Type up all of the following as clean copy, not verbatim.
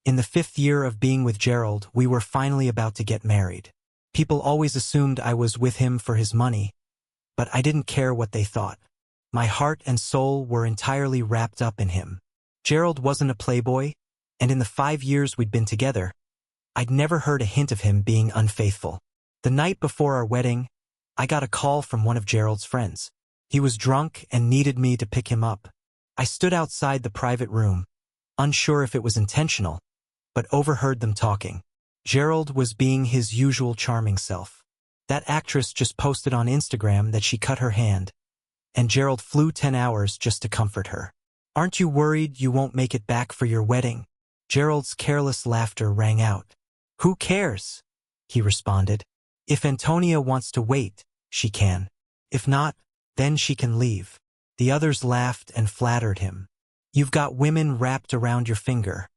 In the 5th year of being with Gerald, we were finally about to get married. People always assumed I was with him for his money, but I didn't care what they thought. My heart and soul were entirely wrapped up in him. Gerald wasn't a playboy, and in the 5 years we'd been together, I'd never heard a hint of him being unfaithful. The night before our wedding, I got a call from one of Gerald's friends. He was drunk and needed me to pick him up. I stood outside the private room, unsure if it was intentional, but overheard them talking. Gerald was being his usual charming self. That actress just posted on Instagram that she cut her hand, and Gerald flew 10 hours just to comfort her. Aren't you worried you won't make it back for your wedding? Gerald's careless laughter rang out. Who cares? He responded. If Antonia wants to wait, she can. If not, then she can leave. The others laughed and flattered him. You've got women wrapped around your finger.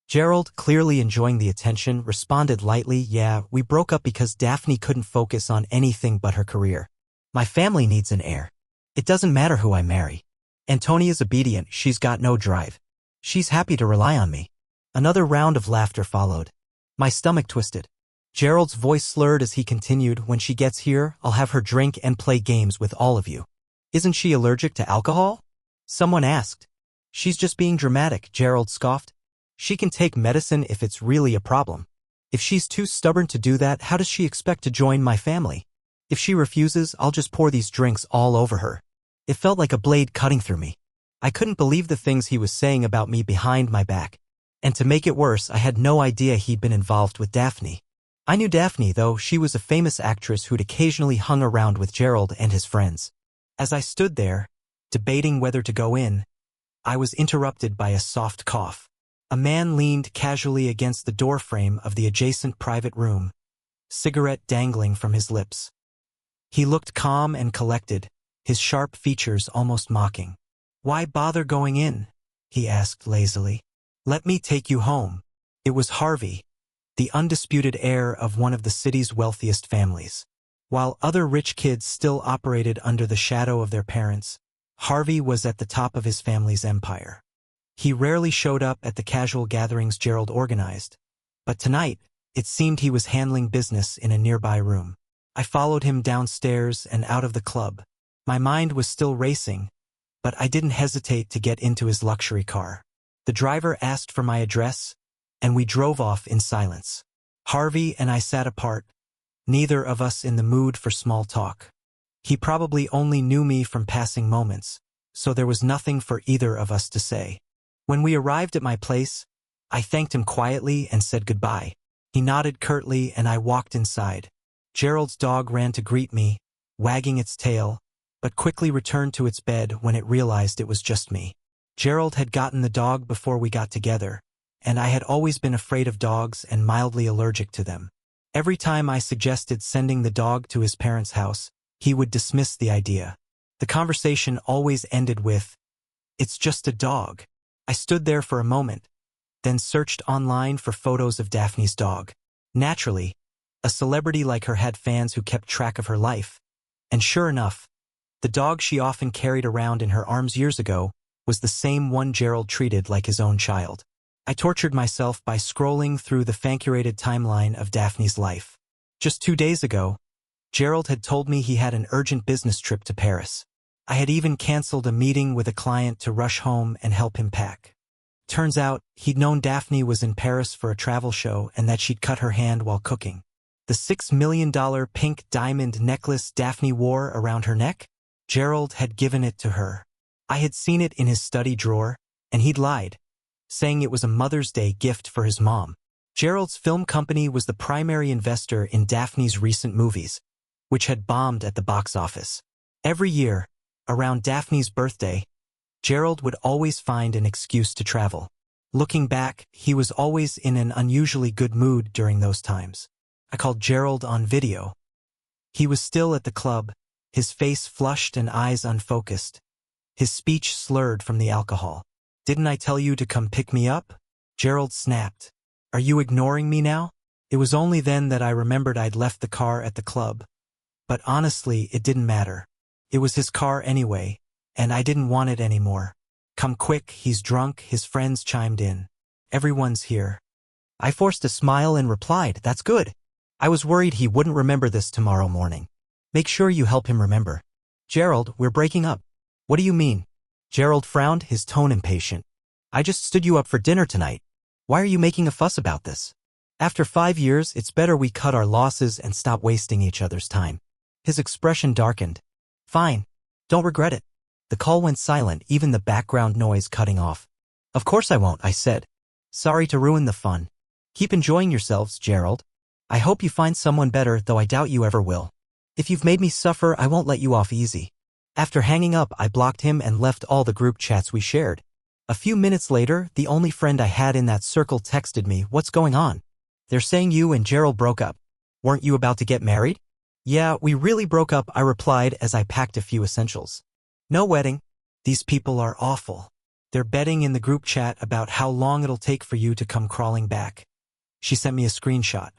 Gerald, clearly enjoying the attention, responded lightly, yeah, we broke up because Daphne couldn't focus on anything but her career. My family needs an heir. It doesn't matter who I marry. Antonia's obedient, she's got no drive. She's happy to rely on me. Another round of laughter followed. My stomach twisted. Gerald's voice slurred as he continued, when she gets here, I'll have her drink and play games with all of you. Isn't she allergic to alcohol? Someone asked. She's just being dramatic, Gerald scoffed. She can take medicine if it's really a problem. If she's too stubborn to do that, how does she expect to join my family? If she refuses, I'll just pour these drinks all over her. It felt like a blade cutting through me. I couldn't believe the things he was saying about me behind my back. And to make it worse, I had no idea he'd been involved with Daphne. I knew Daphne, though. She was a famous actress who'd occasionally hung around with Gerald and his friends. As I stood there, debating whether to go in, I was interrupted by a soft cough. A man leaned casually against the doorframe of the adjacent private room, cigarette dangling from his lips. He looked calm and collected, his sharp features almost mocking. Why bother going in? He asked lazily. Let me take you home. It was Harvey, the undisputed heir of one of the city's wealthiest families. While other rich kids still operated under the shadow of their parents, Harvey was at the top of his family's empire. He rarely showed up at the casual gatherings Gerald organized, but tonight, it seemed he was handling business in a nearby room. I followed him downstairs and out of the club. My mind was still racing, but I didn't hesitate to get into his luxury car. The driver asked for my address, and we drove off in silence. Harvey and I sat apart, neither of us in the mood for small talk. He probably only knew me from passing moments, so there was nothing for either of us to say. When we arrived at my place, I thanked him quietly and said goodbye. He nodded curtly and I walked inside. Gerald's dog ran to greet me, wagging its tail, but quickly returned to its bed when it realized it was just me. Gerald had gotten the dog before we got together, and I had always been afraid of dogs and mildly allergic to them. Every time I suggested sending the dog to his parents' house, he would dismiss the idea. The conversation always ended with, "It's just a dog." I stood there for a moment, then searched online for photos of Daphne's dog. Naturally, a celebrity like her had fans who kept track of her life. And sure enough, the dog she often carried around in her arms years ago was the same one Gerald treated like his own child. I tortured myself by scrolling through the fan-curated timeline of Daphne's life. Just 2 days ago, Gerald had told me he had an urgent business trip to Paris. I had even canceled a meeting with a client to rush home and help him pack. Turns out, he'd known Daphne was in Paris for a travel show and that she'd cut her hand while cooking. The $6 million pink diamond necklace Daphne wore around her neck? Gerald had given it to her. I had seen it in his study drawer, and he'd lied, saying it was a Mother's Day gift for his mom. Gerald's film company was the primary investor in Daphne's recent movies, which had bombed at the box office. Every year, around Daphne's birthday, Gerald would always find an excuse to travel. Looking back, he was always in an unusually good mood during those times. I called Gerald on video. He was still at the club, his face flushed and eyes unfocused. His speech slurred from the alcohol. "Didn't I tell you to come pick me up?" Gerald snapped. "Are you ignoring me now?" It was only then that I remembered I'd left the car at the club. But honestly, it didn't matter. It was his car anyway, and I didn't want it anymore. "Come quick, he's drunk," his friends chimed in. "Everyone's here." I forced a smile and replied, "That's good. I was worried he wouldn't remember this tomorrow morning." "Make sure you help him remember." "Gerald, we're breaking up." "What do you mean?" Gerald frowned, his tone impatient. "I just stood you up for dinner tonight. Why are you making a fuss about this? After 5 years, it's better we cut our losses and stop wasting each other's time." His expression darkened. "Fine. Don't regret it." The call went silent, even the background noise cutting off. "Of course I won't," I said. "Sorry to ruin the fun. Keep enjoying yourselves, Gerald. I hope you find someone better, though I doubt you ever will. If you've made me suffer, I won't let you off easy." After hanging up, I blocked him and left all the group chats we shared. A few minutes later, the only friend I had in that circle texted me, "What's going on? They're saying you and Gerald broke up. Weren't you about to get married?" "Yeah, we really broke up," I replied as I packed a few essentials. "No wedding." "These people are awful. They're betting in the group chat about how long it'll take for you to come crawling back." She sent me a screenshot.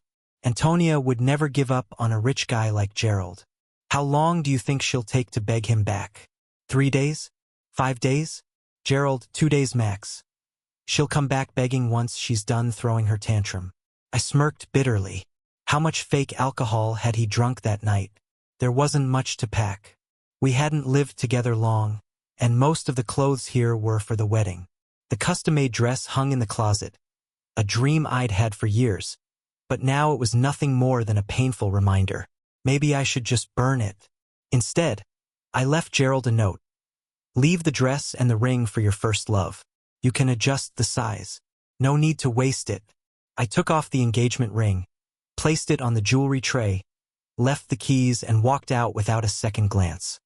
"Antonia would never give up on a rich guy like Gerald. How long do you think she'll take to beg him back? 3 days? 5 days? Gerald, 2 days max. She'll come back begging once she's done throwing her tantrum." I smirked bitterly. How much fake alcohol had he drunk that night? There wasn't much to pack. We hadn't lived together long, and most of the clothes here were for the wedding. The custom-made dress hung in the closet, a dream I'd had for years, but now it was nothing more than a painful reminder. Maybe I should just burn it. Instead, I left Gerald a note. "Leave the dress and the ring for your first love. You can adjust the size. No need to waste it." I took off the engagement ring, placed it on the jewelry tray, left the keys, and walked out without a second glance.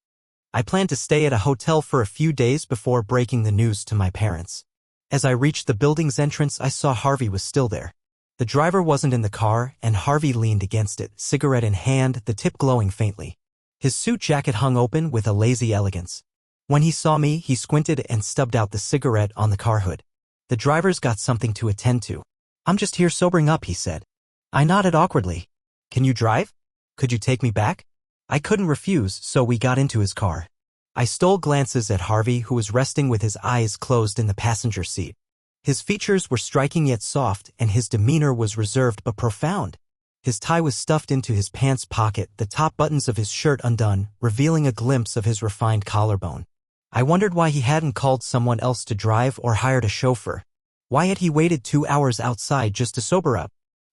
I planned to stay at a hotel for a few days before breaking the news to my parents. As I reached the building's entrance, I saw Harvey was still there. The driver wasn't in the car, and Harvey leaned against it, cigarette in hand, the tip glowing faintly. His suit jacket hung open with a lazy elegance. When he saw me, he squinted and stubbed out the cigarette on the car hood. "The driver's got something to attend to." "I'm just here sobering up," he said. I nodded awkwardly. "Can you drive? Could you take me back?" I couldn't refuse, so we got into his car. I stole glances at Harvey, who was resting with his eyes closed in the passenger seat. His features were striking yet soft, and his demeanor was reserved but profound. His tie was stuffed into his pants pocket, the top buttons of his shirt undone, revealing a glimpse of his refined collarbone. I wondered why he hadn't called someone else to drive or hired a chauffeur. Why had he waited 2 hours outside just to sober up?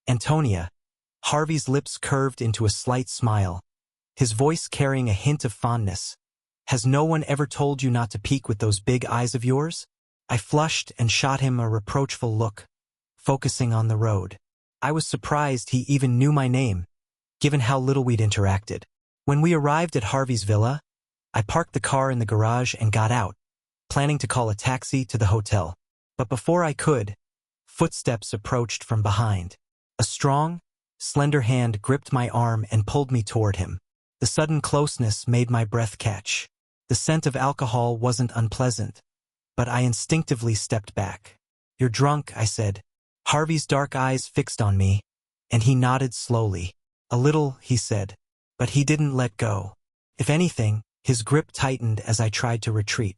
"Antonia." Harvey's lips curved into a slight smile, his voice carrying a hint of fondness. "Has no one ever told you not to peek with those big eyes of yours?" I flushed and shot him a reproachful look, focusing on the road. I was surprised he even knew my name, given how little we'd interacted. When we arrived at Harvey's villa, I parked the car in the garage and got out, planning to call a taxi to the hotel. But before I could, footsteps approached from behind. A strong, slender hand gripped my arm and pulled me toward him. The sudden closeness made my breath catch. The scent of alcohol wasn't unpleasant, but I instinctively stepped back. "You're drunk," I said. Harvey's dark eyes fixed on me, and he nodded slowly. "A little," he said, but he didn't let go. If anything, his grip tightened as I tried to retreat.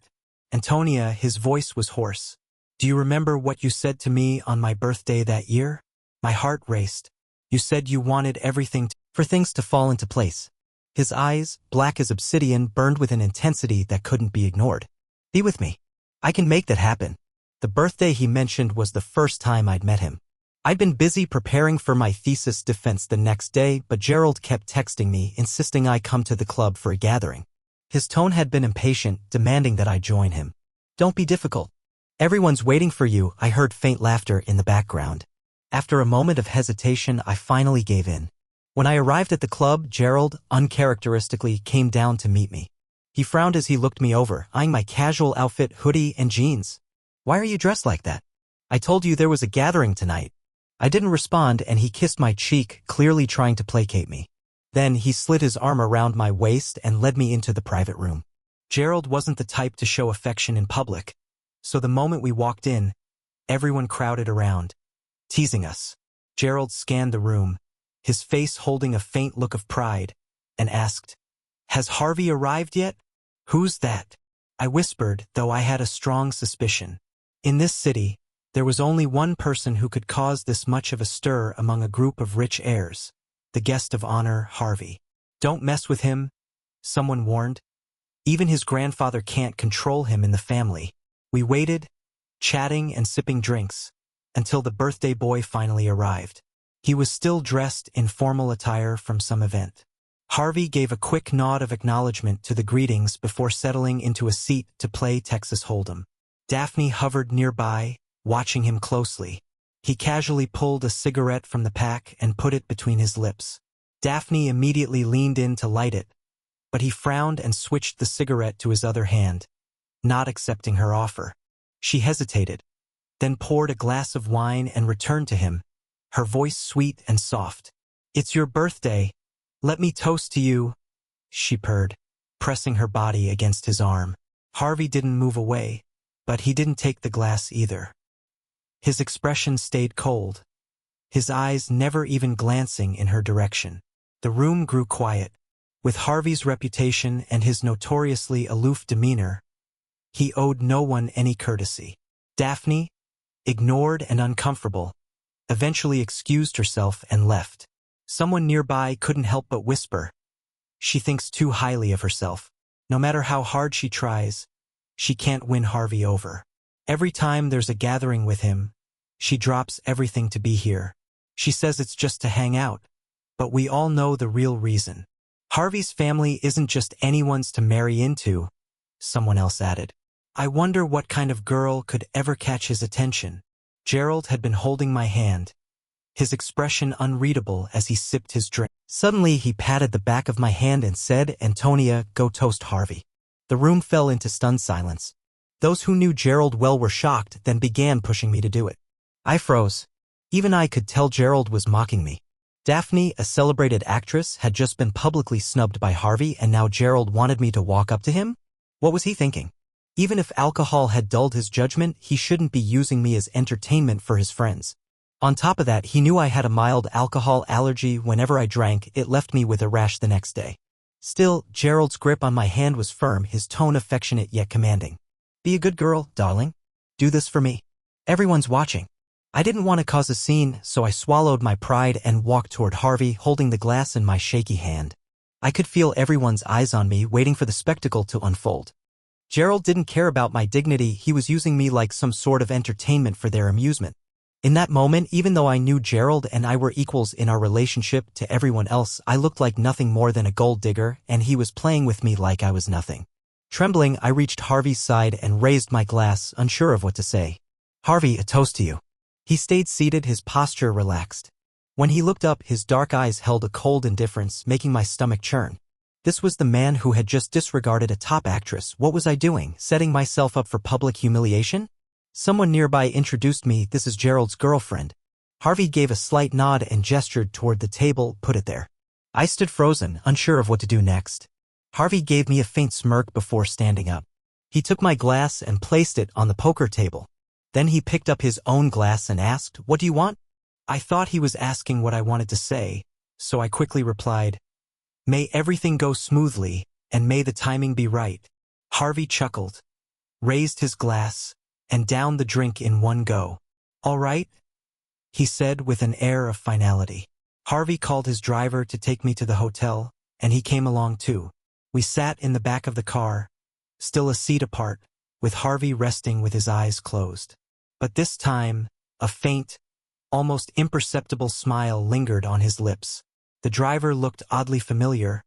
"Antonia," his voice was hoarse. "Do you remember what you said to me on my birthday that year?" My heart raced. "You said you wanted everything for things to fall into place." His eyes, black as obsidian, burned with an intensity that couldn't be ignored. "Be with me. I can make that happen." The birthday he mentioned was the first time I'd met him. I'd been busy preparing for my thesis defense the next day, but Gerald kept texting me, insisting I come to the club for a gathering. His tone had been impatient, demanding that I join him. "Don't be difficult. Everyone's waiting for you," I heard faint laughter in the background. After a moment of hesitation, I finally gave in. When I arrived at the club, Gerald, uncharacteristically, came down to meet me. He frowned as he looked me over, eyeing my casual outfit, hoodie, and jeans. "Why are you dressed like that? I told you there was a gathering tonight." I didn't respond, and he kissed my cheek, clearly trying to placate me. Then he slid his arm around my waist and led me into the private room. Gerald wasn't the type to show affection in public, so the moment we walked in, everyone crowded around, teasing us. Gerald scanned the room, his face holding a faint look of pride, and asked, "Has Harvey arrived yet?" "Who's that?" I whispered, though I had a strong suspicion. In this city, There was only one person who could cause this much of a stir among a group of rich heirs, the guest of honor, Harvey. "Don't mess with him," someone warned. "Even his grandfather can't control him in the family." We waited, chatting and sipping drinks, until the birthday boy finally arrived. He was still dressed in formal attire from some event. Harvey gave a quick nod of acknowledgement to the greetings before settling into a seat to play Texas Hold'em. Daphne hovered nearby, watching him closely. He casually pulled a cigarette from the pack and put it between his lips. Daphne immediately leaned in to light it, but he frowned and switched the cigarette to his other hand, not accepting her offer. She hesitated, then poured a glass of wine and returned to him, her voice sweet and soft. "It's your birthday. Let me toast to you," she purred, pressing her body against his arm. Harvey didn't move away, but he didn't take the glass either. His expression stayed cold, his eyes never even glancing in her direction. The room grew quiet. With Harvey's reputation and his notoriously aloof demeanor, he owed no one any courtesy. Daphne, ignored and uncomfortable, eventually excused herself and left. Someone nearby couldn't help but whisper, "She thinks too highly of herself. No matter how hard she tries, she can't win Harvey over. Every time there's a gathering with him, she drops everything to be here. She says it's just to hang out, but we all know the real reason. Harvey's family isn't just anyone's to marry into," someone else added. "I wonder what kind of girl could ever catch his attention." Gerald had been holding my hand, his expression unreadable as he sipped his drink. Suddenly he patted the back of my hand and said, "Antonia, go toast Harvey." The room fell into stunned silence. Those who knew Gerald well were shocked, then began pushing me to do it. I froze. Even I could tell Gerald was mocking me. Daphne, a celebrated actress, had just been publicly snubbed by Harvey, and now Gerald wanted me to walk up to him? What was he thinking? Even if alcohol had dulled his judgment, he shouldn't be using me as entertainment for his friends. On top of that, he knew I had a mild alcohol allergy. Whenever I drank, it left me with a rash the next day. Still, Gerald's grip on my hand was firm, his tone affectionate yet commanding. "Be a good girl, darling. Do this for me. Everyone's watching." I didn't want to cause a scene, so I swallowed my pride and walked toward Harvey, holding the glass in my shaky hand. I could feel everyone's eyes on me, waiting for the spectacle to unfold. Gerald didn't care about my dignity. He was using me like some sort of entertainment for their amusement. In that moment, even though I knew Gerald and I were equals in our relationship, to everyone else I looked like nothing more than a gold digger, and he was playing with me like I was nothing. Trembling, I reached Harvey's side and raised my glass, unsure of what to say. "Harvey, a toast to you." He stayed seated, his posture relaxed. When he looked up, his dark eyes held a cold indifference, making my stomach churn. This was the man who had just disregarded a top actress. What was I doing, setting myself up for public humiliation? Someone nearby introduced me. "This is Gerald's girlfriend." Harvey gave a slight nod and gestured toward the table. "Put it there." I stood frozen, unsure of what to do next. Harvey gave me a faint smirk before standing up. He took my glass and placed it on the poker table. Then he picked up his own glass and asked, "What do you want?" I thought he was asking what I wanted to say, so I quickly replied, "May everything go smoothly, and may the timing be right." Harvey chuckled, raised his glass, and downed the drink in one go. "All right," he said with an air of finality. Harvey called his driver to take me to the hotel, and he came along too. We sat in the back of the car, still a seat apart, with Harvey resting with his eyes closed. But this time, a faint, almost imperceptible smile lingered on his lips. The driver looked oddly familiar,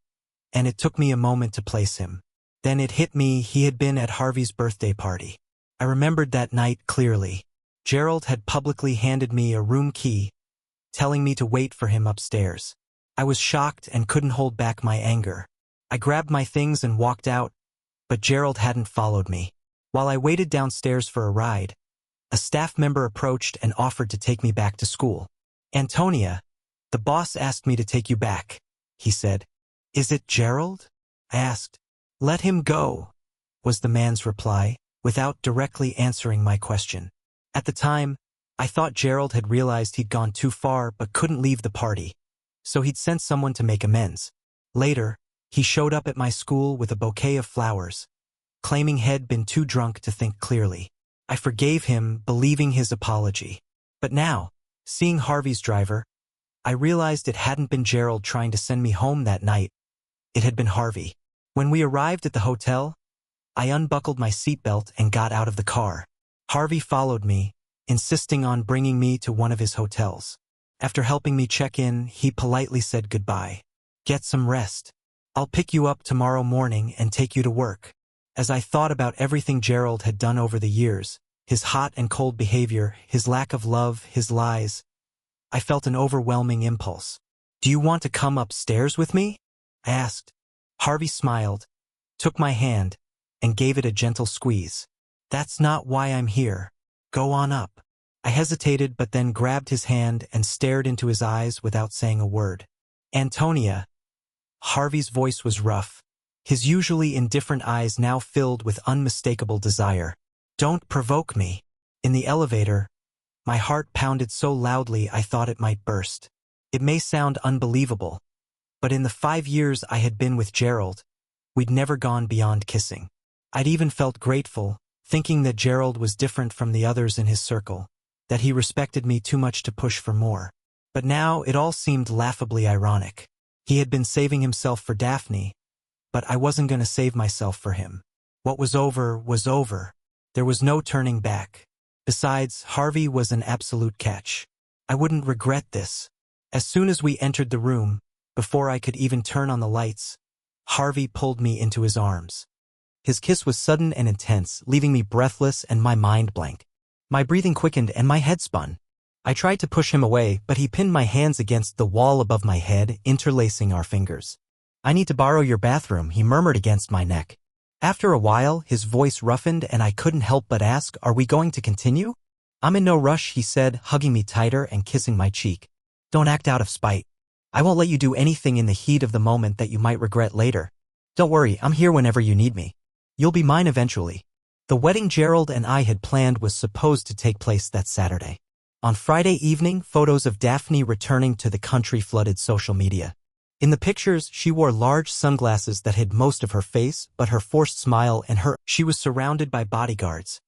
and it took me a moment to place him. Then it hit me, he had been at Harvey's birthday party. I remembered that night clearly. Gerald had publicly handed me a room key, telling me to wait for him upstairs. I was shocked and couldn't hold back my anger. I grabbed my things and walked out, but Gerald hadn't followed me. While I waited downstairs for a ride, a staff member approached and offered to take me back to school. "Antonia, the boss asked me to take you back," he said. "Is it Gerald?" I asked. "Let him go," was the man's reply, without directly answering my question. At the time, I thought Gerald had realized he'd gone too far but couldn't leave the party, so he'd sent someone to make amends. Later, he showed up at my school with a bouquet of flowers, claiming he'd been too drunk to think clearly. I forgave him, believing his apology. But now, seeing Harvey's driver, I realized it hadn't been Gerald trying to send me home that night. It had been Harvey. When we arrived at the hotel, I unbuckled my seatbelt and got out of the car. Harvey followed me, insisting on bringing me to one of his hotels. After helping me check in, he politely said goodbye. Get some rest. I'll pick you up tomorrow morning and take you to work. As I thought about everything Gerald had done over the years, his hot and cold behavior, his lack of love, his lies, I felt an overwhelming impulse. Do you want to come upstairs with me? I asked. Harvey smiled, took my hand, and gave it a gentle squeeze. That's not why I'm here. Go on up. I hesitated but then grabbed his hand and stared into his eyes without saying a word. Antonia. Harvey's voice was rough, his usually indifferent eyes now filled with unmistakable desire. Don't provoke me. In the elevator, my heart pounded so loudly I thought it might burst. It may sound unbelievable, but in the 5 years I had been with Gerald, we'd never gone beyond kissing. I'd even felt grateful, thinking that Gerald was different from the others in his circle, that he respected me too much to push for more. But now it all seemed laughably ironic. He had been saving himself for Daphne, but I wasn't going to save myself for him. What was over was over. There was no turning back. Besides, Harvey was an absolute catch. I wouldn't regret this. As soon as we entered the room, before I could even turn on the lights, Harvey pulled me into his arms. His kiss was sudden and intense, leaving me breathless and my mind blank. My breathing quickened and my head spun. I tried to push him away, but he pinned my hands against the wall above my head, interlacing our fingers. I need to borrow your bathroom, he murmured against my neck. After a while, his voice roughened and I couldn't help but ask, are we going to continue? I'm in no rush, he said, hugging me tighter and kissing my cheek. Don't act out of spite. I won't let you do anything in the heat of the moment that you might regret later. Don't worry, I'm here whenever you need me. You'll be mine eventually. The wedding Gerald and I had planned was supposed to take place that Saturday. On Friday evening, photos of Daphne returning to the country flooded social media. In the pictures, she wore large sunglasses that hid most of her face, but her forced smile and she was surrounded by bodyguards.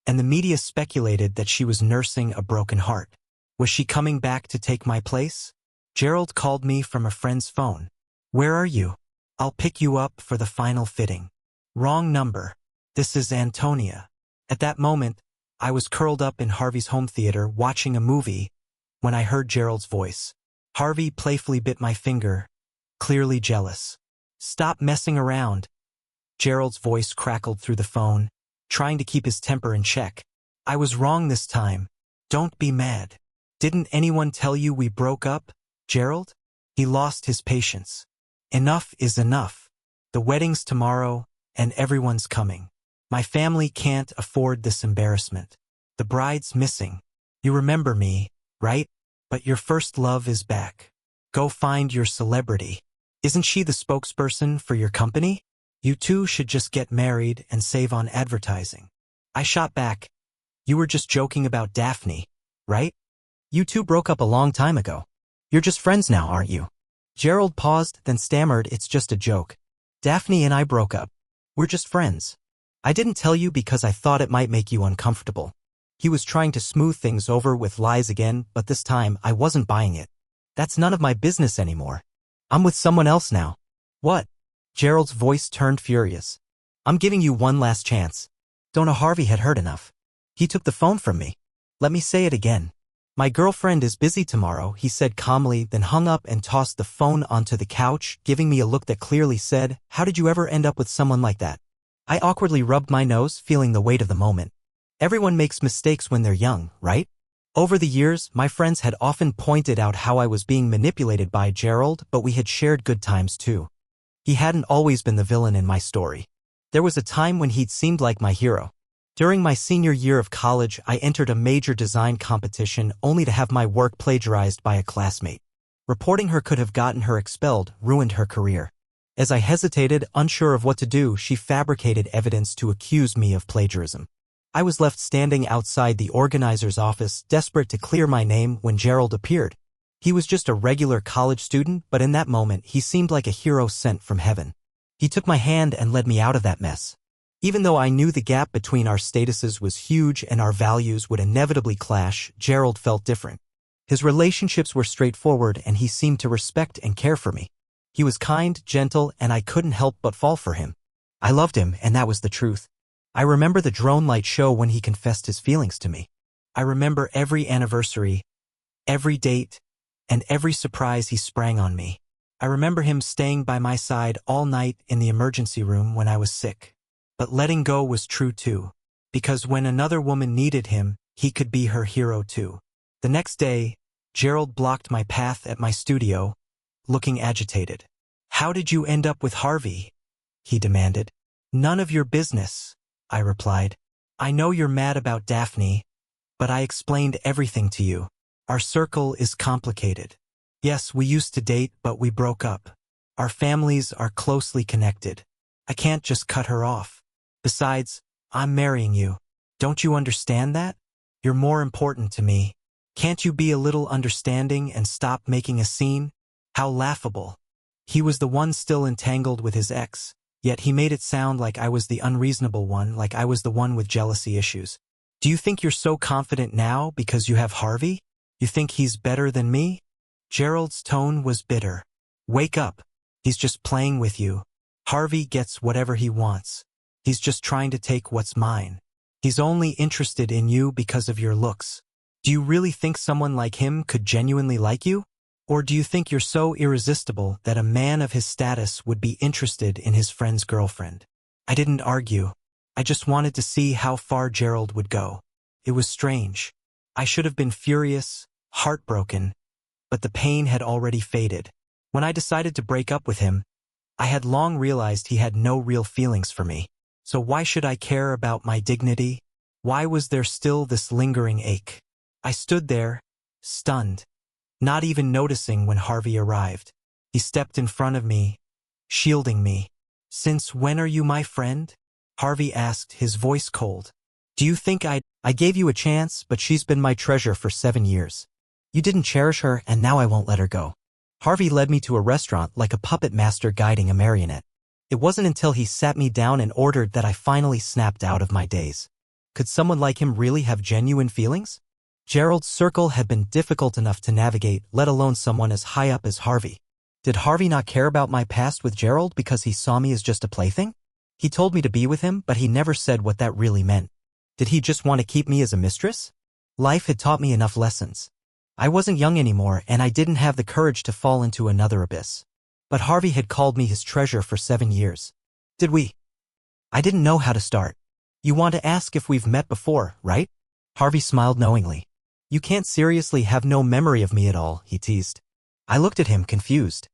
And the media speculated that she was nursing a broken heart. Was she coming back to take my place? Gerald called me from a friend's phone. Where are you? I'll pick you up for the final fitting. Wrong number. This is Antonia. At that moment, I was curled up in Harvey's home theater watching a movie when I heard Gerald's voice. Harvey playfully bit my finger, clearly jealous. Stop messing around. Gerald's voice crackled through the phone, trying to keep his temper in check. I was wrong this time. Don't be mad. Didn't anyone tell you we broke up, Gerald? He lost his patience. Enough is enough. The wedding's tomorrow, and everyone's coming. My family can't afford this embarrassment. The bride's missing. You remember me, right? But your first love is back. Go find your celebrity. Isn't she the spokesperson for your company? You two should just get married and save on advertising. I shot back. You were just joking about Daphne, right? You two broke up a long time ago. You're just friends now, aren't you? Gerald paused, then stammered, it's just a joke. Daphne and I broke up. We're just friends. I didn't tell you because I thought it might make you uncomfortable. He was trying to smooth things over with lies again, but this time I wasn't buying it. That's none of my business anymore. I'm with someone else now. What? Gerald's voice turned furious. I'm giving you one last chance. Don't know Harvey had heard enough. He took the phone from me. Let me say it again. My girlfriend is busy tomorrow, he said calmly, then hung up and tossed the phone onto the couch, giving me a look that clearly said, how did you ever end up with someone like that? I awkwardly rubbed my nose, feeling the weight of the moment. Everyone makes mistakes when they're young, right? Over the years, my friends had often pointed out how I was being manipulated by Gerald, but we had shared good times too. He hadn't always been the villain in my story. There was a time when he'd seemed like my hero. During my senior year of college, I entered a major design competition only to have my work plagiarized by a classmate. Reporting her could have gotten her expelled, ruined her career. As I hesitated, unsure of what to do, she fabricated evidence to accuse me of plagiarism. I was left standing outside the organizer's office, desperate to clear my name when Gerald appeared. He was just a regular college student, but in that moment, he seemed like a hero sent from heaven. He took my hand and led me out of that mess. Even though I knew the gap between our statuses was huge and our values would inevitably clash, Gerald felt different. His relationships were straightforward and he seemed to respect and care for me. He was kind, gentle, and I couldn't help but fall for him. I loved him, and that was the truth. I remember the drone light show when he confessed his feelings to me. I remember every anniversary, every date, and every surprise he sprang on me. I remember him staying by my side all night in the emergency room when I was sick. But letting go was true too, because when another woman needed him, he could be her hero too. The next day, Gerald blocked my path at my studio, looking agitated. "How did you end up with Harvey?" he demanded. "None of your business," I replied. "I know you're mad about Daphne, but I explained everything to you. Our circle is complicated. Yes, we used to date, but we broke up. Our families are closely connected. I can't just cut her off. Besides, I'm marrying you. Don't you understand that? You're more important to me. Can't you be a little understanding and stop making a scene?" How laughable. He was the one still entangled with his ex, yet he made it sound like I was the unreasonable one, like I was the one with jealousy issues. "Do you think you're so confident now because you have Harvey? You think he's better than me?" Gerald's tone was bitter. "Wake up. He's just playing with you. Harvey gets whatever he wants. He's just trying to take what's mine. He's only interested in you because of your looks. Do you really think someone like him could genuinely like you? Or do you think you're so irresistible that a man of his status would be interested in his friend's girlfriend?" I didn't argue. I just wanted to see how far Gerald would go. It was strange. I should have been furious, heartbroken, but the pain had already faded. When I decided to break up with him, I had long realized he had no real feelings for me. So why should I care about my dignity? Why was there still this lingering ache? I stood there, stunned, not even noticing when Harvey arrived. He stepped in front of me, shielding me. "Since when are you my friend?" Harvey asked, his voice cold. "Do you think I gave you a chance, but she's been my treasure for 7 years. You didn't cherish her, and now I won't let her go." Harvey led me to a restaurant like a puppet master guiding a marionette. It wasn't until he sat me down and ordered that I finally snapped out of my daze. Could someone like him really have genuine feelings? Gerald's circle had been difficult enough to navigate, let alone someone as high up as Harvey. Did Harvey not care about my past with Gerald because he saw me as just a plaything? He told me to be with him, but he never said what that really meant. Did he just want to keep me as a mistress? Life had taught me enough lessons. I wasn't young anymore, and I didn't have the courage to fall into another abyss. But Harvey had called me his treasure for 7 years. Did we? I didn't know how to start. "You want to ask if we've met before, right?" Harvey smiled knowingly. "You can't seriously have no memory of me at all," he teased. I looked at him, confused.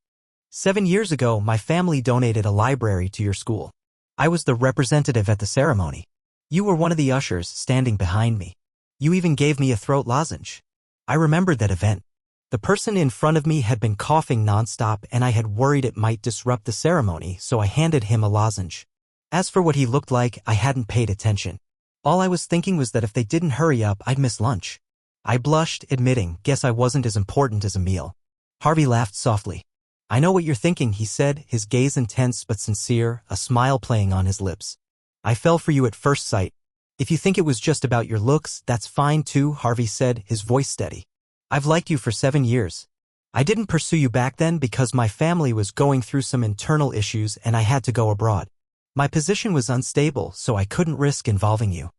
7 years ago, my family donated a library to your school. I was the representative at the ceremony. You were one of the ushers standing behind me. You even gave me a throat lozenge. I remembered that event. The person in front of me had been coughing nonstop, and I had worried it might disrupt the ceremony, so I handed him a lozenge. As for what he looked like, I hadn't paid attention. All I was thinking was that if they didn't hurry up, I'd miss lunch. I blushed, admitting, "Guess I wasn't as important as a meal." Harvey laughed softly. "I know what you're thinking," he said, his gaze intense but sincere, a smile playing on his lips. "I fell for you at first sight. If you think it was just about your looks, that's fine too," Harvey said, his voice steady. "I've liked you for 7 years. I didn't pursue you back then because my family was going through some internal issues and I had to go abroad. My position was unstable, so I couldn't risk involving you.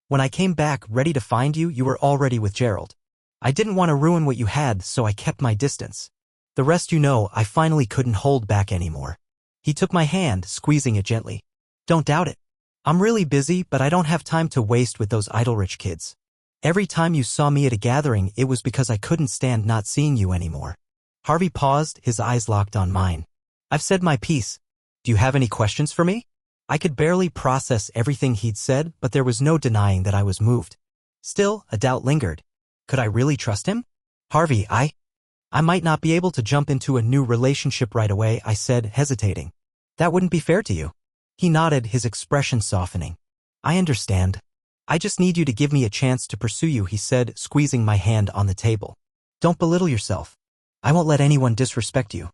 When I came back ready to find you, you were already with Gerald. I didn't want to ruin what you had, so I kept my distance. The rest you know, I finally couldn't hold back anymore." He took my hand, squeezing it gently. "Don't doubt it. I'm really busy, but I don't have time to waste with those idle-rich kids. Every time you saw me at a gathering, it was because I couldn't stand not seeing you anymore." Harvey paused, his eyes locked on mine. "I've said my piece. Do you have any questions for me?" I could barely process everything he'd said, but there was no denying that I was moved. Still, a doubt lingered. Could I really trust him? "Harvey, I might not be able to jump into a new relationship right away," I said, hesitating. "That wouldn't be fair to you." He nodded, his expression softening. "I understand. I just need you to give me a chance to pursue you," he said, squeezing my hand on the table. "Don't belittle yourself. I won't let anyone disrespect you."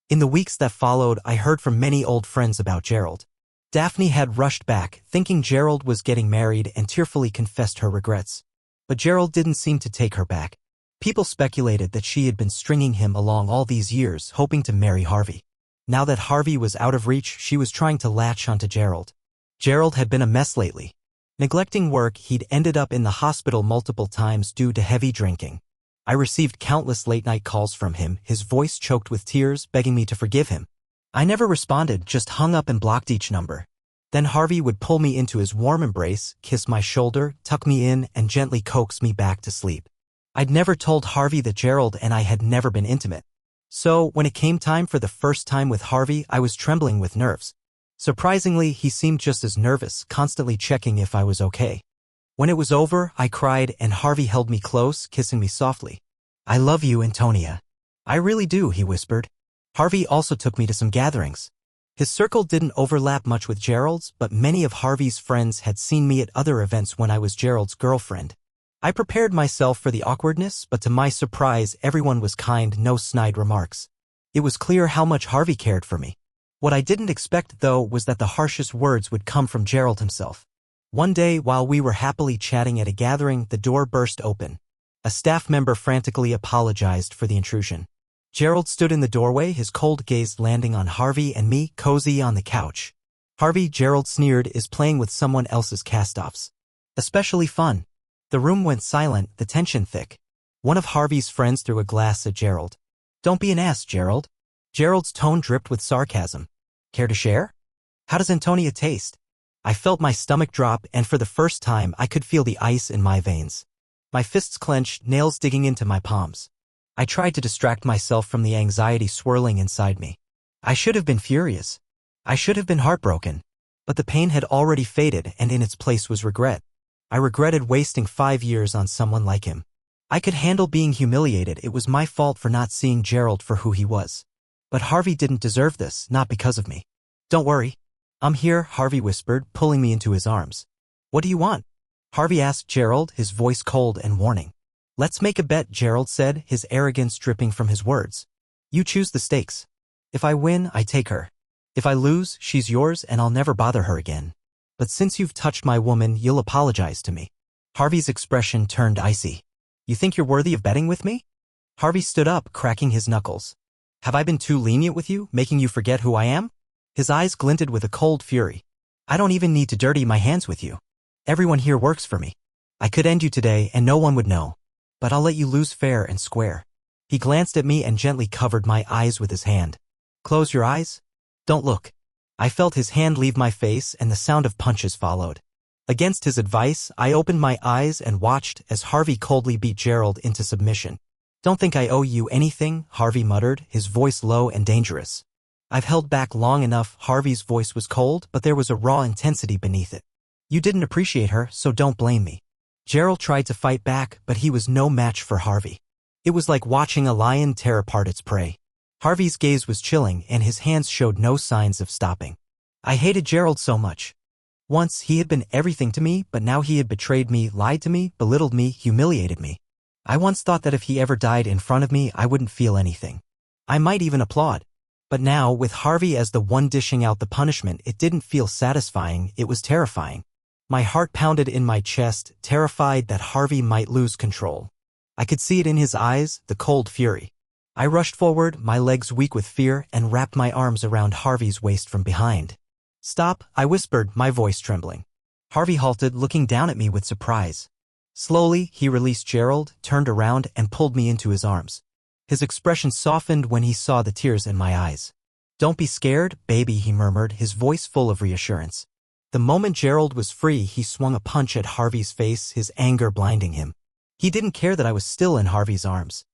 In the weeks that followed, I heard from many old friends about Gerald. Daphne had rushed back, thinking Gerald was getting married, and tearfully confessed her regrets. But Gerald didn't seem to take her back. People speculated that she had been stringing him along all these years, hoping to marry Harvey. Now that Harvey was out of reach, she was trying to latch onto Gerald. Gerald had been a mess lately. Neglecting work, he'd ended up in the hospital multiple times due to heavy drinking. I received countless late-night calls from him, his voice choked with tears, begging me to forgive him. I never responded, just hung up and blocked each number. Then Harvey would pull me into his warm embrace, kiss my shoulder, tuck me in, and gently coax me back to sleep. I'd never told Harvey that Gerald and I had never been intimate. So, when it came time for the first time with Harvey, I was trembling with nerves. Surprisingly, he seemed just as nervous, constantly checking if I was okay. When it was over, I cried and Harvey held me close, kissing me softly. "I love you, Antonia." "I really do," he whispered. Harvey also took me to some gatherings. His circle didn't overlap much with Gerald's, but many of Harvey's friends had seen me at other events when I was Gerald's girlfriend. I prepared myself for the awkwardness, but to my surprise, everyone was kind, no snide remarks. It was clear how much Harvey cared for me. What I didn't expect, though, was that the harshest words would come from Gerald himself. One day, while we were happily chatting at a gathering, the door burst open. A staff member frantically apologized for the intrusion. Gerald stood in the doorway, his cold gaze landing on Harvey and me, cozy on the couch. "Harvey," Gerald sneered, "is playing with someone else's cast-offs. Especially fun." The room went silent, the tension thick. One of Harvey's friends threw a glass at Gerald. "Don't be an ass, Gerald." Gerald's tone dripped with sarcasm. "Care to share? How does Antonia taste?" I felt my stomach drop, and for the first time I could feel the ice in my veins. My fists clenched, nails digging into my palms. I tried to distract myself from the anxiety swirling inside me. I should have been furious. I should have been heartbroken. But the pain had already faded, and in its place was regret. I regretted wasting 5 years on someone like him. I could handle being humiliated. It was my fault for not seeing Gerald for who he was. But Harvey didn't deserve this, not because of me. "Don't worry. I'm here," Harvey whispered, pulling me into his arms. "What do you want?" Harvey asked Gerald, his voice cold and warning. "Let's make a bet," Gerald said, his arrogance dripping from his words. "You choose the stakes. If I win, I take her. If I lose, she's yours and I'll never bother her again. But since you've touched my woman, you'll apologize to me." Harvey's expression turned icy. "You think you're worthy of betting with me?" Harvey stood up, cracking his knuckles. "Have I been too lenient with you, making you forget who I am?" His eyes glinted with a cold fury. "I don't even need to dirty my hands with you. Everyone here works for me. I could end you today and no one would know. But I'll let you lose fair and square." He glanced at me and gently covered my eyes with his hand. "Close your eyes. Don't look." I felt his hand leave my face and the sound of punches followed. Against his advice, I opened my eyes and watched as Harvey coldly beat Gerald into submission. "Don't think I owe you anything," Harvey muttered, his voice low and dangerous. I've held back long enough. Harvey's voice was cold, but there was a raw intensity beneath it. "You didn't appreciate her, so don't blame me." Gerald tried to fight back, but he was no match for Harvey. It was like watching a lion tear apart its prey. Harvey's gaze was chilling, and his hands showed no signs of stopping. I hated Gerald so much. Once, he had been everything to me, but now he had betrayed me, lied to me, belittled me, humiliated me. I once thought that if he ever died in front of me, I wouldn't feel anything. I might even applaud. But now, with Harvey as the one dishing out the punishment, it didn't feel satisfying, it was terrifying. My heart pounded in my chest, terrified that Harvey might lose control. I could see it in his eyes, the cold fury. I rushed forward, my legs weak with fear, and wrapped my arms around Harvey's waist from behind. "Stop," I whispered, my voice trembling. Harvey halted, looking down at me with surprise. Slowly, he released Gerald, turned around, and pulled me into his arms. His expression softened when he saw the tears in my eyes. "Don't be scared, baby," he murmured, his voice full of reassurance. The moment Gerald was free, he swung a punch at Harvey's face, his anger blinding him. He didn't care that I was still in Harvey's arms.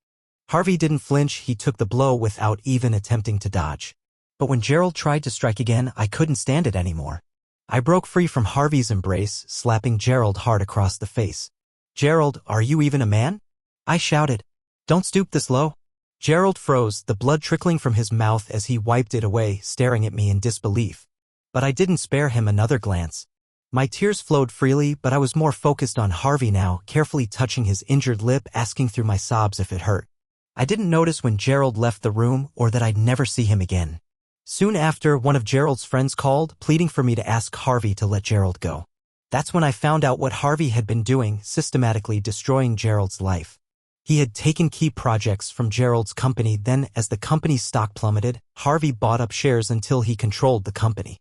Harvey didn't flinch, he took the blow without even attempting to dodge. But when Gerald tried to strike again, I couldn't stand it anymore. I broke free from Harvey's embrace, slapping Gerald hard across the face. "Gerald, are you even a man?" I shouted. "Don't stoop this low." Gerald froze, the blood trickling from his mouth as he wiped it away, staring at me in disbelief. But I didn't spare him another glance. My tears flowed freely, but I was more focused on Harvey now, carefully touching his injured lip, asking through my sobs if it hurt. I didn't notice when Gerald left the room or that I'd never see him again. Soon after, one of Gerald's friends called, pleading for me to ask Harvey to let Gerald go. That's when I found out what Harvey had been doing, systematically destroying Gerald's life. He had taken key projects from Gerald's company, then, as the company's stock plummeted, Harvey bought up shares until he controlled the company.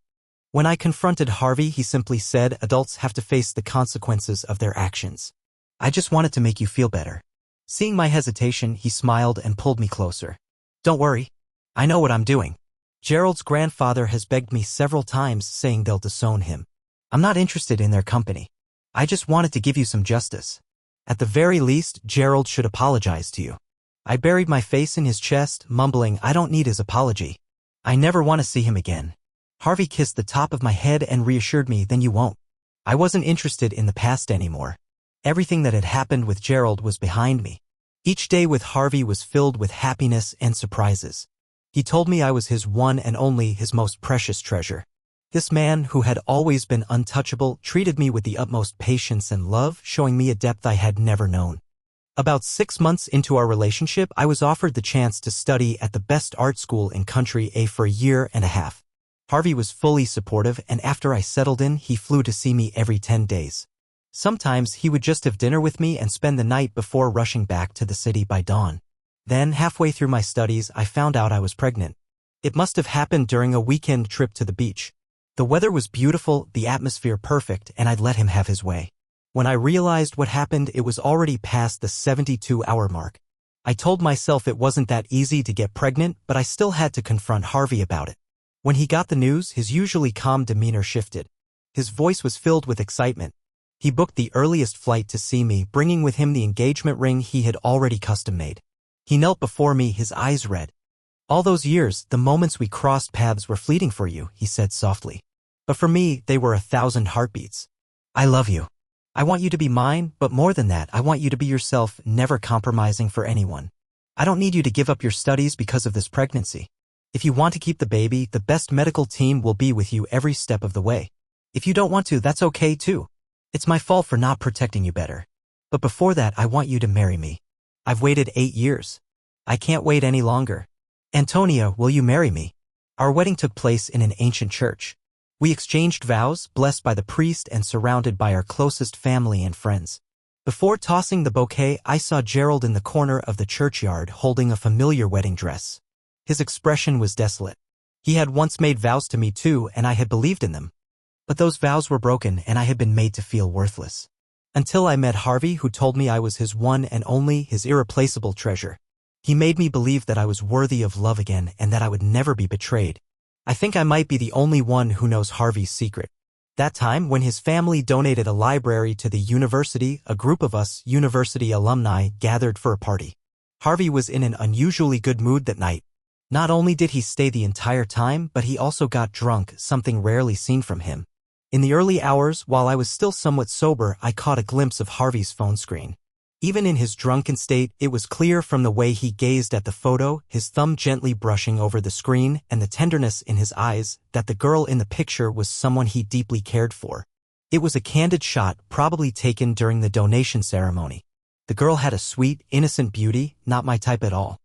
When I confronted Harvey, he simply said, "Adults have to face the consequences of their actions. I just wanted to make you feel better." Seeing my hesitation, he smiled and pulled me closer. "Don't worry. I know what I'm doing. Gerald's grandfather has begged me several times, saying they'll disown him. I'm not interested in their company. I just wanted to give you some justice. At the very least, Gerald should apologize to you." I buried my face in his chest, mumbling, "I don't need his apology. I never want to see him again." Harvey kissed the top of my head and reassured me, "Then you won't." I wasn't interested in the past anymore. Everything that had happened with Gerald was behind me. Each day with Harvey was filled with happiness and surprises. He told me I was his one and only, his most precious treasure. This man, who had always been untouchable, treated me with the utmost patience and love, showing me a depth I had never known. About 6 months into our relationship, I was offered the chance to study at the best art school in Country A for a year and a half. Harvey was fully supportive, and after I settled in, he flew to see me every 10 days. Sometimes he would just have dinner with me and spend the night before rushing back to the city by dawn. Then, halfway through my studies, I found out I was pregnant. It must have happened during a weekend trip to the beach. The weather was beautiful, the atmosphere perfect, and I'd let him have his way. When I realized what happened, it was already past the 72-hour mark. I told myself it wasn't that easy to get pregnant, but I still had to confront Harvey about it. When he got the news, his usually calm demeanor shifted. His voice was filled with excitement. He booked the earliest flight to see me, bringing with him the engagement ring he had already custom-made. He knelt before me, his eyes red. "All those years, the moments we crossed paths were fleeting for you," he said softly. "But for me, they were 1,000 heartbeats. I love you. I want you to be mine, but more than that, I want you to be yourself, never compromising for anyone. I don't need you to give up your studies because of this pregnancy. If you want to keep the baby, the best medical team will be with you every step of the way. If you don't want to, that's okay too. It's my fault for not protecting you better. But before that, I want you to marry me. I've waited 8 years. I can't wait any longer. Antonia, will you marry me?" Our wedding took place in an ancient church. We exchanged vows, blessed by the priest and surrounded by our closest family and friends. Before tossing the bouquet, I saw Gerald in the corner of the churchyard holding a familiar wedding dress. His expression was desolate. He had once made vows to me too, and I had believed in them. But those vows were broken, and I had been made to feel worthless. Until I met Harvey, who told me I was his one and only, his irreplaceable treasure. He made me believe that I was worthy of love again and that I would never be betrayed. I think I might be the only one who knows Harvey's secret. That time, when his family donated a library to the university, a group of us university alumni gathered for a party. Harvey was in an unusually good mood that night. Not only did he stay the entire time, but he also got drunk, something rarely seen from him. In the early hours, while I was still somewhat sober, I caught a glimpse of Harvey's phone screen. Even in his drunken state, it was clear from the way he gazed at the photo, his thumb gently brushing over the screen, and the tenderness in his eyes, that the girl in the picture was someone he deeply cared for. It was a candid shot, probably taken during the donation ceremony. The girl had a sweet, innocent beauty, not my type at all.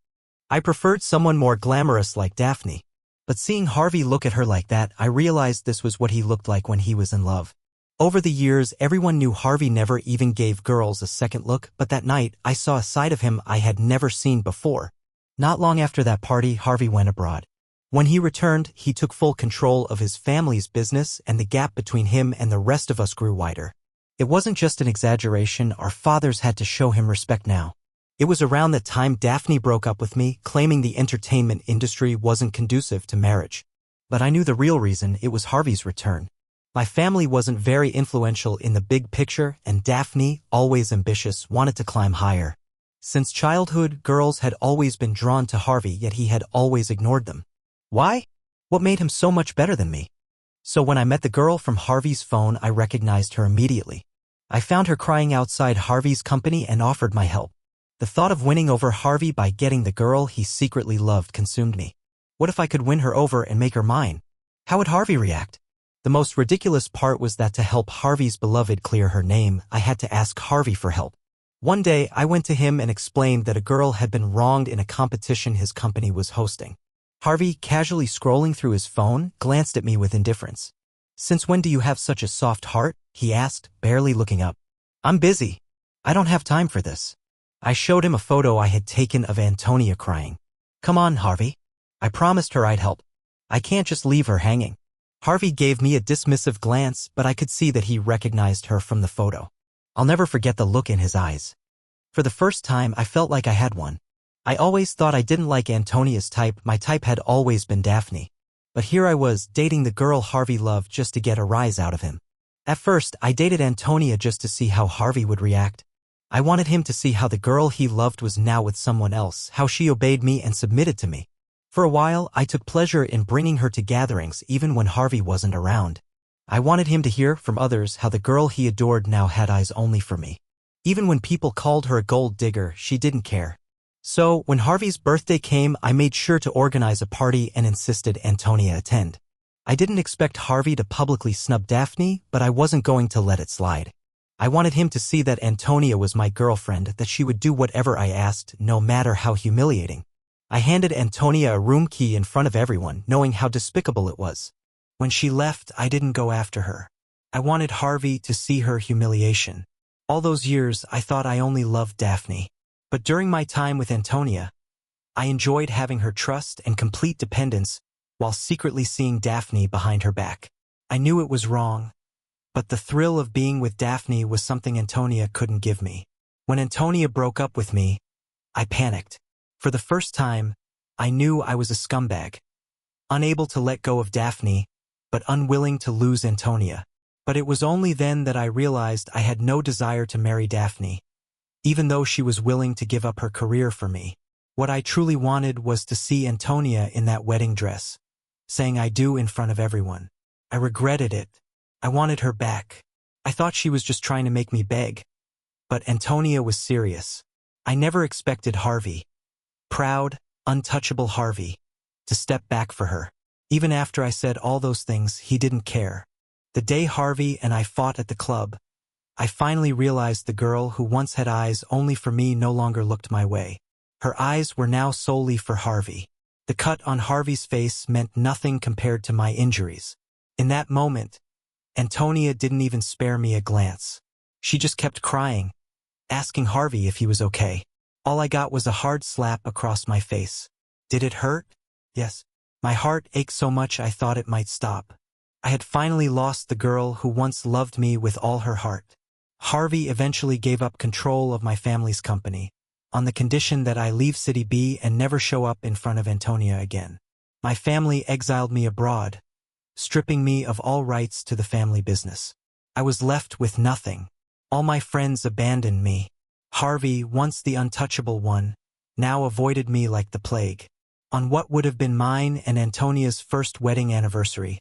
I preferred someone more glamorous like Daphne. But seeing Harvey look at her like that, I realized this was what he looked like when he was in love. Over the years, everyone knew Harvey never even gave girls a second look, but that night, I saw a side of him I had never seen before. Not long after that party, Harvey went abroad. When he returned, he took full control of his family's business, and the gap between him and the rest of us grew wider. It wasn't just an exaggeration, our fathers had to show him respect now. It was around that time Daphne broke up with me, claiming the entertainment industry wasn't conducive to marriage. But I knew the real reason: it was Harvey's return. My family wasn't very influential in the big picture, and Daphne, always ambitious, wanted to climb higher. Since childhood, girls had always been drawn to Harvey, yet he had always ignored them. Why? What made him so much better than me? So when I met the girl from Harvey's phone, I recognized her immediately. I found her crying outside Harvey's company and offered my help. The thought of winning over Harvey by getting the girl he secretly loved consumed me. What if I could win her over and make her mine? How would Harvey react? The most ridiculous part was that to help Harvey's beloved clear her name, I had to ask Harvey for help. One day, I went to him and explained that a girl had been wronged in a competition his company was hosting. Harvey, casually scrolling through his phone, glanced at me with indifference. "Since when do you have such a soft heart?" he asked, barely looking up. "I'm busy. I don't have time for this." I showed him a photo I had taken of Antonia crying. "Come on, Harvey. I promised her I'd help. I can't just leave her hanging." Harvey gave me a dismissive glance, but I could see that he recognized her from the photo. I'll never forget the look in his eyes. For the first time, I felt like I had one. I always thought I didn't like Antonia's type. My type had always been Daphne. But here I was, dating the girl Harvey loved just to get a rise out of him. At first, I dated Antonia just to see how Harvey would react. I wanted him to see how the girl he loved was now with someone else, how she obeyed me and submitted to me. For a while, I took pleasure in bringing her to gatherings even when Harvey wasn't around. I wanted him to hear from others how the girl he adored now had eyes only for me. Even when people called her a gold digger, she didn't care. So, when Harvey's birthday came, I made sure to organize a party and insisted Antonia attend. I didn't expect Harvey to publicly snub Daphne, but I wasn't going to let it slide. I wanted him to see that Antonia was my girlfriend, that she would do whatever I asked, no matter how humiliating. I handed Antonia a room key in front of everyone, knowing how despicable it was. When she left, I didn't go after her. I wanted Harvey to see her humiliation. All those years, I thought I only loved Daphne. But during my time with Antonia, I enjoyed having her trust and complete dependence while secretly seeing Daphne behind her back. I knew it was wrong, but the thrill of being with Daphne was something Antonia couldn't give me. When Antonia broke up with me, I panicked. For the first time, I knew I was a scumbag, unable to let go of Daphne, but unwilling to lose Antonia. But it was only then that I realized I had no desire to marry Daphne, even though she was willing to give up her career for me. What I truly wanted was to see Antonia in that wedding dress, saying I do in front of everyone. I regretted it. I wanted her back. I thought she was just trying to make me beg. But Antonia was serious. I never expected Harvey, proud, untouchable Harvey, to step back for her. Even after I said all those things, he didn't care. The day Harvey and I fought at the club, I finally realized the girl who once had eyes only for me no longer looked my way. Her eyes were now solely for Harvey. The cut on Harvey's face meant nothing compared to my injuries. In that moment, Antonia didn't even spare me a glance. She just kept crying, asking Harvey if he was okay. All I got was a hard slap across my face. Did it hurt? Yes. My heart ached so much I thought it might stop. I had finally lost the girl who once loved me with all her heart. Harvey eventually gave up control of my family's company, on the condition that I leave City B and never show up in front of Antonia again. My family exiled me abroad, stripping me of all rights to the family business. I was left with nothing. All my friends abandoned me. Harvey, once the untouchable one, now avoided me like the plague. On what would have been mine and Antonia's first wedding anniversary,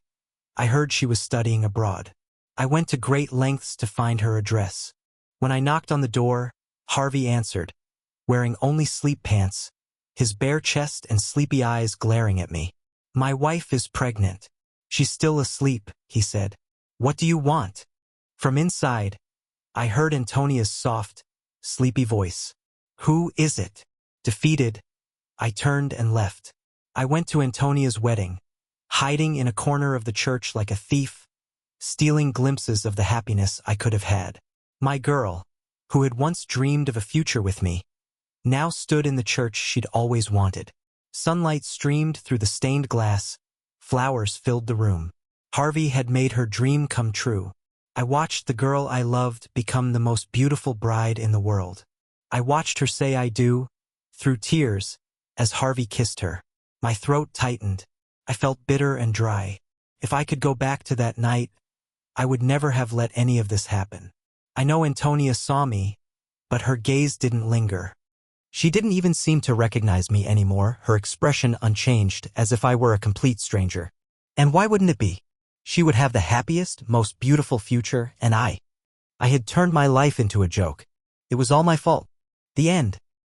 I heard she was studying abroad. I went to great lengths to find her address. When I knocked on the door, Harvey answered, wearing only sleep pants, his bare chest and sleepy eyes glaring at me. "My wife is pregnant. She's still asleep," he said. "What do you want?" From inside, I heard Antonia's soft, sleepy voice. "Who is it?" Defeated, I turned and left. I went to Antonia's wedding, hiding in a corner of the church like a thief, stealing glimpses of the happiness I could have had. My girl, who had once dreamed of a future with me, now stood in the church she'd always wanted. Sunlight streamed through the stained glass, flowers filled the room. Harvey had made her dream come true. I watched the girl I loved become the most beautiful bride in the world. I watched her say I do, through tears, as Harvey kissed her. My throat tightened. I felt bitter and dry. If I could go back to that night, I would never have let any of this happen. I know Antonia saw me, but her gaze didn't linger. She didn't even seem to recognize me anymore, her expression unchanged, as if I were a complete stranger. And why wouldn't it be? She would have the happiest, most beautiful future, and I had turned my life into a joke. It was all my fault. The end.